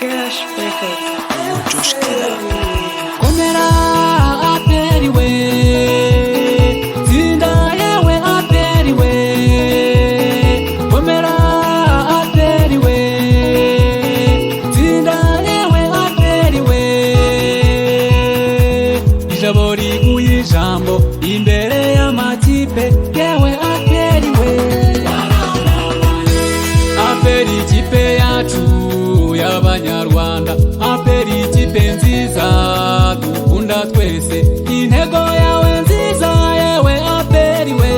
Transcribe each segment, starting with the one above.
Cash Records. Komera aperi we, zinda yewe aperi we. Komera aperi we, zinda yewe aperi we. Ijabo riguye ijambo imbere y'amakipe yewe aperi we. Aperi ikipe yacu y'Abanyarwanda, aperi ikipe nziza dukunda twese, intego yawe nziza yewe aperi we.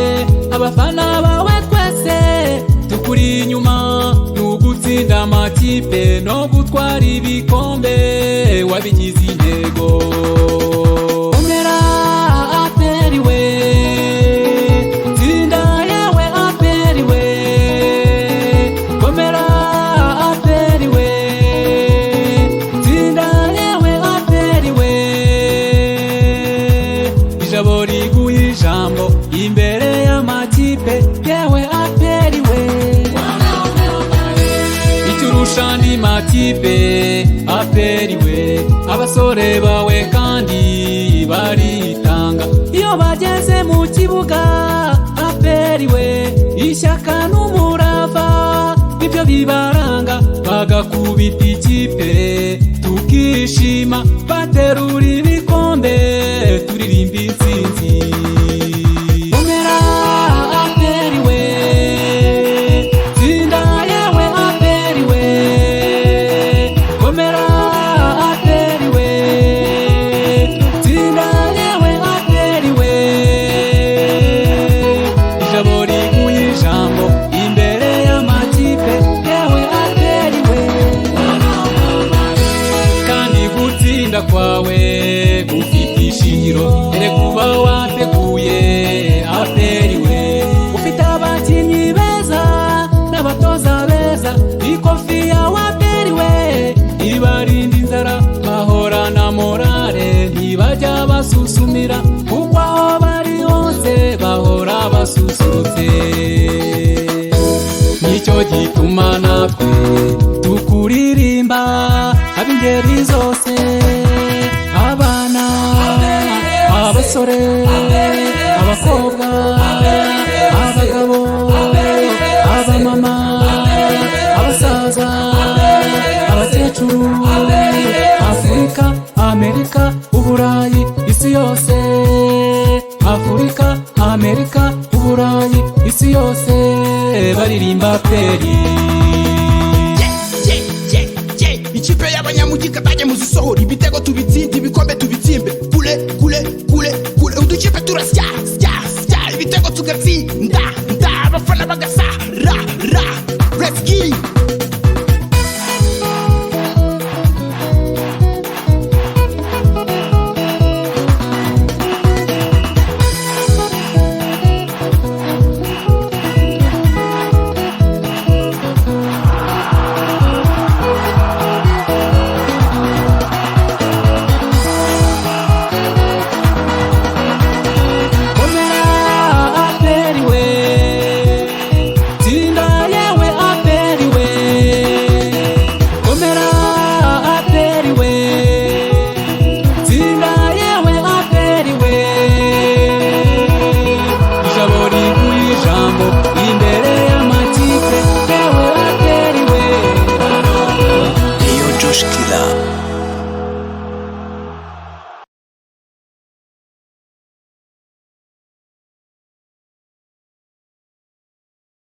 Abafana bawe twese tukuri inyuma, n'ugutsinda amakipe no gutwara ibikombe wabigize intego. Komera aperi we, tsinda yewe aperi we. Komera aperi we, tsinda yewe aperi we. Ijabo riguye ijambo imbere y'amakipe yewe aperi we. Iturusha andi makipe aperi we. Abasore bawe kandi baritanga iyo bageze mu kibuga aperi we. Ishyaka n'umurava ibyo bibaranga, bagakubita ikipe tukishima, baterura ibikombe turirimba intsinzi. Komera aperi we, tsinda yewe aperi we. Komera aperi we, tsinda yewe aperi we. Ijabo riguye ijambo imbere y'amakipe yewe aperi we. Kandi gutsinda kwawe gufite ishingiro, ere kuba wateguye aperi we. Ufite abakinnyi beza n'abatoza beza, ikofi yawe aperi we ibarinda inzara, bahorana morale ntibajya basusumira, kuko aho bari hose bahora basusurutse. Nicyo gituma natwe tukuririmba ab'ingeri zose, abana, abasore, abakobwa, abagabo, abamama, abasaza, abakecuru, Afurika, Amerika, Uburayi, isi yose. Afurika, Amerika, Uburayi, isi yose baririmba aperi. Ikipe y'abanyamujyi bajya muzisohora, ibitego tubitsinde, ibikombe tubitsimbe, kule kule kule kule, udukipe turasya sya sya, ibitego tugatsinda, abafana bagasa ra ra. Let's go.